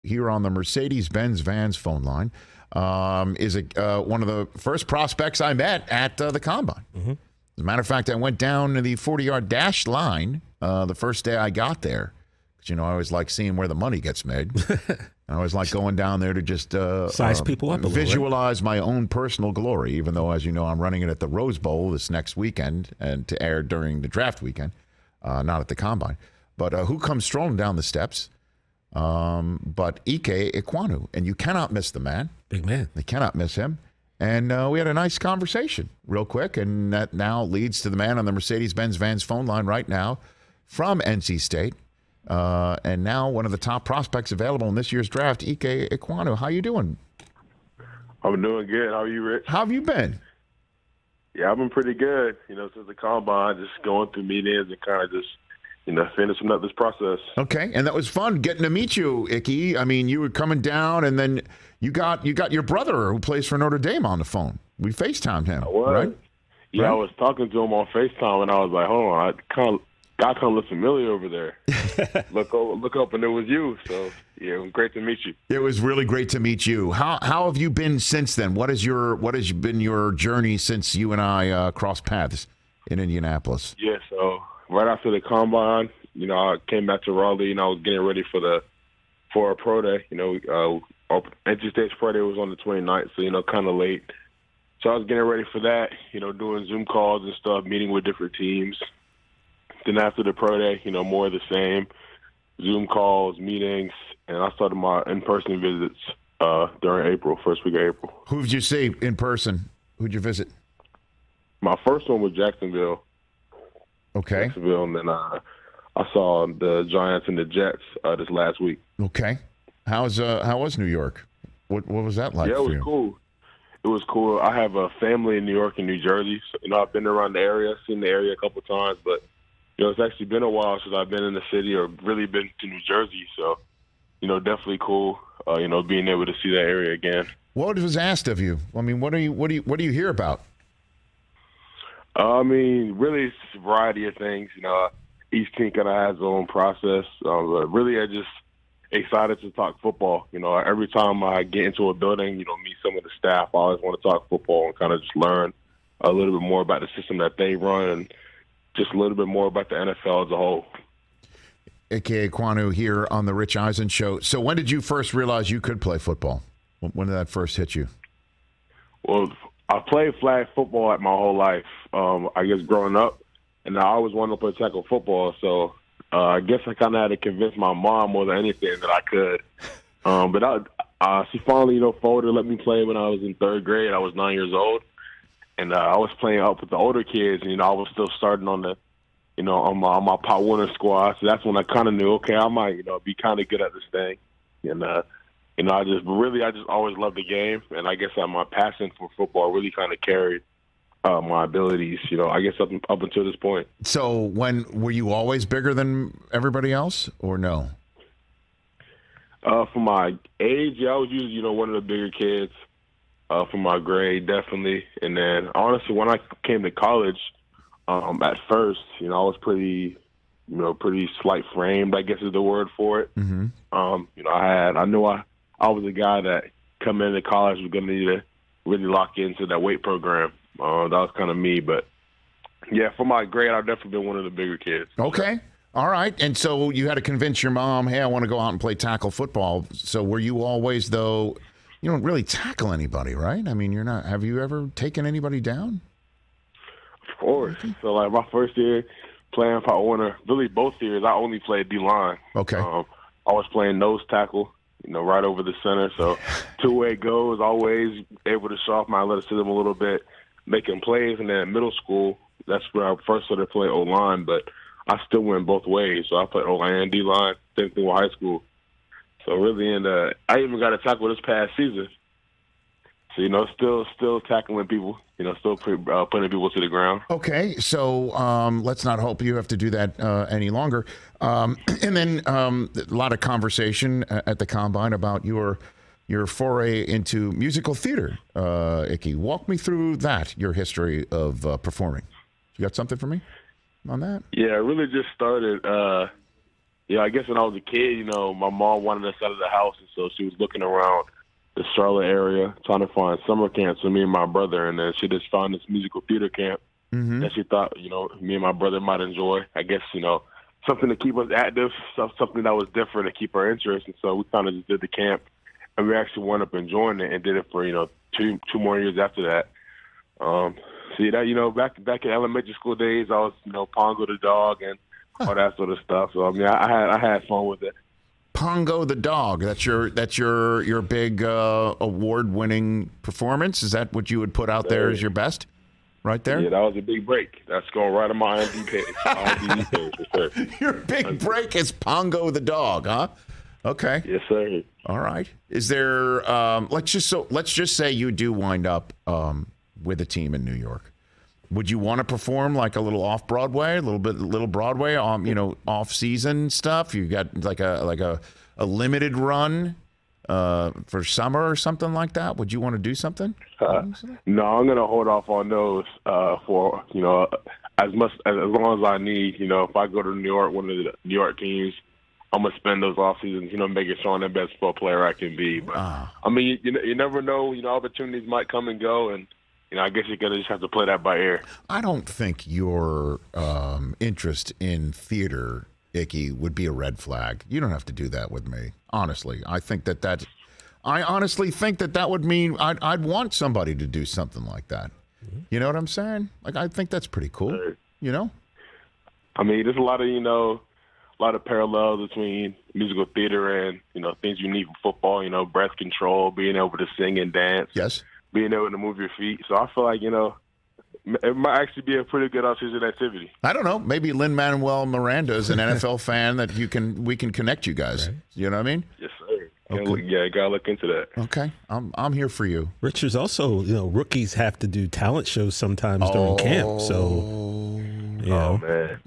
here on the Mercedes-Benz Vans phone line is one of the first prospects I met at the Combine. Mm-hmm. As a matter of fact, I went down to the 40-yard dash line the first day I got there. Because, I always like seeing where the money gets made. I always like going down there to just size people up a visualize my own personal glory, even though, as you know, I'm running it at the Rose Bowl this next weekend and to air during the draft weekend, not at the Combine. But who comes strolling down the steps? But Ikem Ekwonu, and you cannot miss the man. Big man. They cannot miss him. And we had a nice conversation real quick, and that now leads to the man on the Mercedes-Benz Vans phone line right now from NC State, and now one of the top prospects available in this year's draft, Ikem Ekwonu. How you doing? I'm doing good. How are you, Rich? How have you been? Yeah, I've been pretty good. Since the Combine, just going through meetings and kind of just finishing up this process. Okay, and that was fun getting to meet you, Icky. I mean, you were coming down, and then you got your brother who plays for Notre Dame on the phone. We FaceTimed him, right? Yeah, right? I was talking to him on FaceTime, and I was like, hold on, God kind of looked familiar over there. look up, and it was you. So, yeah, it was great to meet you. It was really great to meet you. How have you been since then? What has been your journey since you and I crossed paths in Indianapolis? Yeah, so right after the Combine, I came back to Raleigh, and I was getting ready for a pro day. Our NC State's pro day was on the 29th, so, kind of late. So I was getting ready for that, doing Zoom calls and stuff, meeting with different teams. Then after the pro day, more of the same, Zoom calls, meetings, and I started my in-person visits during April, first week of April. Who did you see in person? Who'd you visit? My first one was Jacksonville. Okay. Jacksonville, and then I saw the Giants and the Jets this last week. Okay. How was New York? What was that like? Yeah, it was cool. It was cool. I have a family in New York and New Jersey. So, I've been around the area, seen the area a couple of times, but it's actually been a while since I've been in the city or really been to New Jersey. So, definitely cool. Being able to see that area again. What was asked of you? I mean, what do you hear about? Really, it's a variety of things. Each team kind of has their own process. But really, I just excited to talk football. Every time I get into a building, meet some of the staff, I always want to talk football and kind of just learn a little bit more about the system that they run and just a little bit more about the NFL as a whole. Ikem Ekwonu here on the Rich Eisen Show. So when did you first realize you could play football? When did that first hit you? Well, I played flag football my whole life, I guess growing up, and I always wanted to play tackle football, so I guess I kind of had to convince my mom more than anything that I could. But she finally, folded, let me play when I was in third grade. I was 9 years old. And I was playing up with the older kids, and I was still starting on the, on my Pot Warner squad. So that's when I kind of knew, okay, I might, be kind of good at this thing. And I just always loved the game, and I guess my passion for football really kind of carried my abilities. I guess up until this point. So were you always bigger than everybody else, or no? For my age, yeah, I was usually one of the bigger kids. For my grade, definitely. And then, honestly, when I came to college, at first, I was pretty slight framed, I guess is the word for it. Mm-hmm. I knew I was a guy that coming into college was going to need to really lock into that weight program. That was kind of me. But, yeah, for my grade, I've definitely been one of the bigger kids. Okay. All right. And so you had to convince your mom, hey, I want to go out and play tackle football. So were you always, though, you don't really tackle anybody, right? I mean, have you ever taken anybody down? Of course. So, my first year playing Pot Warner, really both years, I only played D-line. Okay. I was playing nose tackle, right over the center. So, two-way goes, always able to show off my athleticism a little bit, making plays. And then in middle school, that's where I first started to play O-line, but I still went both ways. So, I played O-line and D-line, same thing with high school. So really, I even got a tackle this past season. So still tackling people. Still putting people to the ground. Okay, so let's not hope you have to do that any longer. And then a lot of conversation at the Combine about your foray into musical theater. Icky, walk me through that. Your history of performing. You got something for me on that? Yeah, I really just started. Yeah, I guess when I was a kid, my mom wanted us out of the house, and so she was looking around the Charlotte area trying to find summer camps for me and my brother, and then she just found this musical theater camp that she thought, me and my brother might enjoy. I guess, something to keep us active, something that was different to keep our interest, and so we kind of just did the camp, and we actually wound up enjoying it and did it for, two more years after that. See that, back in elementary school days, I was, Pongo the dog and all that sort of stuff. So I had fun with it. Pongo the dog. That's your big award-winning performance. Is that what you would put out there as your best? Right there. Yeah, that was a big break. That's going right on my IMDb page. For sure. Your big break is Pongo the dog, huh? Okay. Yes, sir. All right. Is there? Let's just say you do wind up with a team in New York. Would you want to perform like a little off Broadway, a little Broadway, off season stuff? You got like a limited run for summer or something like that? Would you want to do something? No, I'm gonna hold off on those for as long as I need. If I go to New York, one of the New York teams, I'm gonna spend those off seasons, making sure I'm the best football player I can be. But I mean, you never know. Opportunities might come and go, and I guess you're gonna just have to play that by ear. I don't think your interest in theater, Icky, would be a red flag. You don't have to do that with me. Honestly, I honestly think that would mean I'd want somebody to do something like that. You know what I'm saying? Like, I think that's pretty cool. I mean, there's a lot of parallels between musical theater and things you need for football. Breath control, being able to sing and dance. Yes. Being able to move your feet. So I feel like, it might actually be a pretty good off-season activity. I don't know. Maybe Lin-Manuel Miranda is an NFL fan that we can connect you guys. Right. You know what I mean? Yes, sir. Okay. Yeah, you gotta look into that. Okay. I'm here for you. Richard's also, rookies have to do talent shows sometimes during camp. So, Oh, man.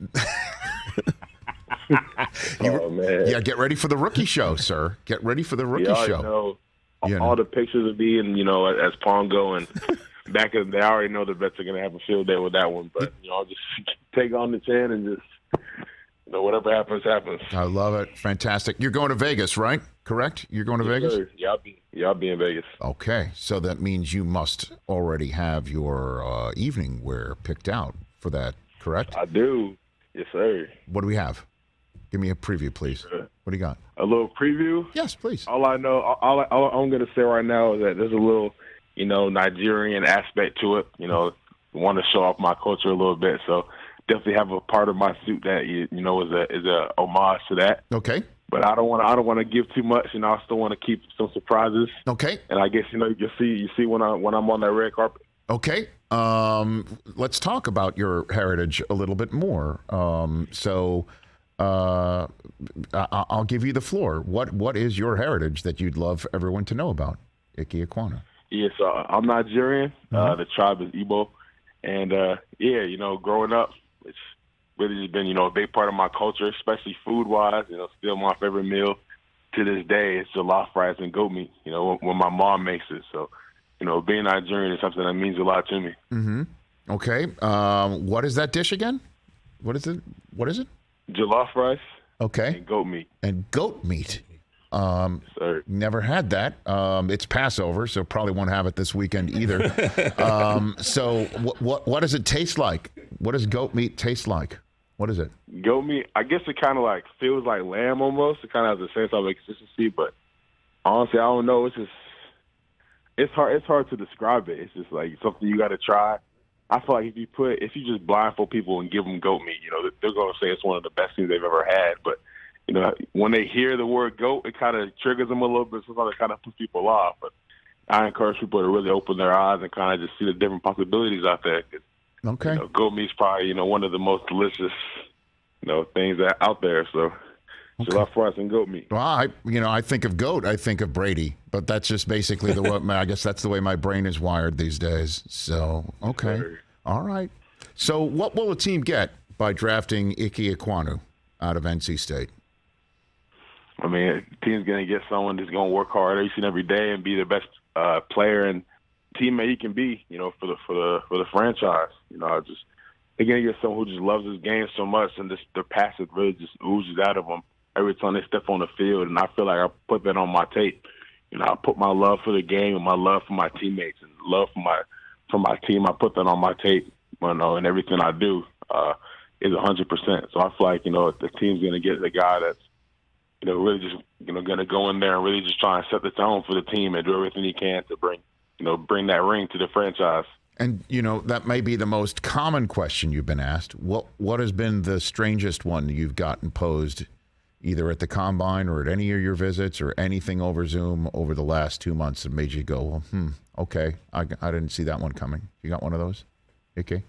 Man. Yeah, get ready for the rookie show, sir. Get ready for the rookie show. All the pictures of being, as Pongo and back in the day, I already know the vets are going to have a field day with that one. But, I'll just take on the chin and just, whatever happens, happens. I love it. Fantastic. You're going to Vegas, right? Correct? You're going to Vegas? Sir. Yeah, I'll be in Vegas. Okay. So that means you must already have your evening wear picked out for that, correct? I do. Yes, sir. What do we have? Give me a preview, please. What do you got? A little preview? Yes, please. All I know, all I'm going to say right now is that there's a little, Nigerian aspect to it. Want to show off my culture a little bit. So definitely have a part of my suit that is a homage to that. Okay. But I don't want to give too much, and I still want to keep some surprises. Okay. And I guess you see when I'm on that red carpet. Okay. Let's talk about your heritage a little bit more. I'll give you the floor. What is your heritage that you'd love everyone to know about, Ikem Ekwonu? Yes, I'm Nigerian. The tribe is Igbo. And, growing up, it's really just been, a big part of my culture, especially food-wise. Still my favorite meal to this day is jollof rice and goat meat, when my mom makes it. So, being Nigerian is something that means a lot to me. Mm-hmm. Okay. What is that dish again? What is it? Jollof rice. Okay. And goat meat. And goat meat. Sir. Never had that. It's Passover, so probably won't have it this weekend either. So what does it taste like? What does goat meat taste like? What is it? Goat meat, I guess it kind of like feels like lamb almost. It kind of has the same type of consistency, but honestly, I don't know. It's hard to describe it. It's just like something you got to try. I feel like if you just blindfold people and give them goat meat, they're going to say it's one of the best things they've ever had. But, when they hear the word goat, it kind of triggers them a little bit. Sometimes it kind of puts people off. But I encourage people to really open their eyes and kind of just see the different possibilities out there. Okay. Goat meat's probably, one of the most delicious, things out there. So jollof rice and goat meat. Well, I think of goat, I think of Brady, but that's just basically I guess that's the way my brain is wired these days. So, okay. Sure. All right. So what will a team get by drafting Ikem Ekwonu out of NC State? I mean, the team's going to get someone that's going to work hard each and every day and be the best player and teammate he can be, for the franchise. They're going to get someone who just loves his game so much, and the passion really just oozes out of him. every time they step on the field, and I feel like I put that on my tape. You know, I put my love for the game and my love for my teammates and love for my team. I put that on my tape, you know, and everything I do is 100%. So I feel like, you know, the team's going to get the guy that's, you know, really just, you know, going to go in there and really just try and set the tone for the team and do everything he can to bring that ring to the franchise. And, you know, that may be the most common question you've been asked. What has been the strangest one you've gotten posed either at the Combine or at any of your visits or anything over Zoom over the last 2 months that made you go, well, okay, I didn't see that one coming. You got one of those, Ike?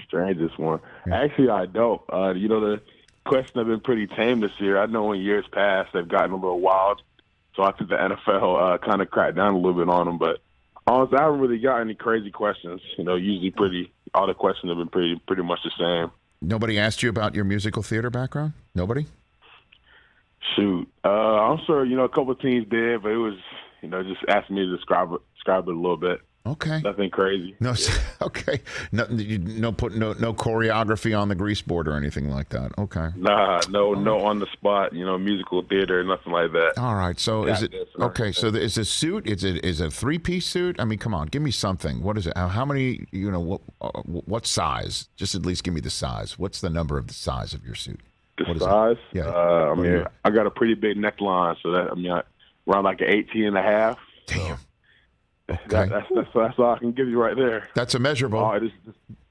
Strangest one. Yeah. Actually, I don't. You know, the questions have been pretty tame this year. I know in years past they've gotten a little wild, so I think the NFL kind of cracked down a little bit on them. But honestly, I haven't really got any crazy questions. You know, usually all the questions have been pretty much the same. Nobody asked you about your musical theater background? Nobody? Shoot. I'm sure, you know, a couple of teams did, but it was, you know, just asking me to describe it a little bit. Okay. Nothing crazy. No, okay. No choreography on the grease board or anything like that. Okay. Nah, no on the spot, you know, musical theater, nothing like that. All right. So is it okay? So is a suit? Is it a 3-piece suit? I mean, come on, give me something. What is it? How many? You know, what size? Just at least give me the size. What's the number of the size of your suit? The size? Yeah. I mean, I got a pretty big neckline, so that around like an 18 and a half. Damn. So okay. That's all I can give you right there. That's a measurable.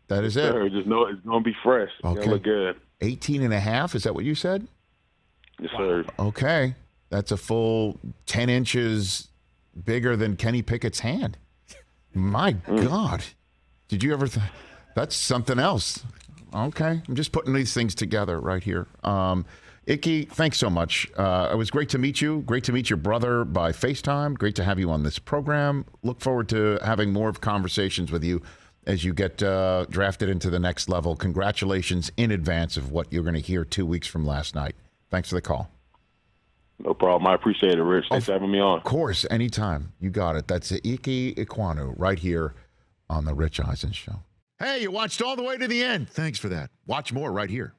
That is it. Sure, just know it's going to be fresh. It's going to look good. 18 and a half? Is that what you said? Yes, sir. Okay. That's a full 10 inches bigger than Kenny Pickett's hand. My God. Did you ever that's something else. Okay. I'm just putting these things together right here. Icky, thanks so much. It was great to meet you. Great to meet your brother by FaceTime. Great to have you on this program. Look forward to having more conversations with you as you get drafted into the next level. Congratulations in advance of what you're going to hear 2 weeks from last night. Thanks for the call. No problem. I appreciate it, Rich. Thanks for having me on. Of course. Anytime. You got it. That's Ikem Ekwonu right here on The Rich Eisen Show. Hey, you watched all the way to the end. Thanks for that. Watch more right here.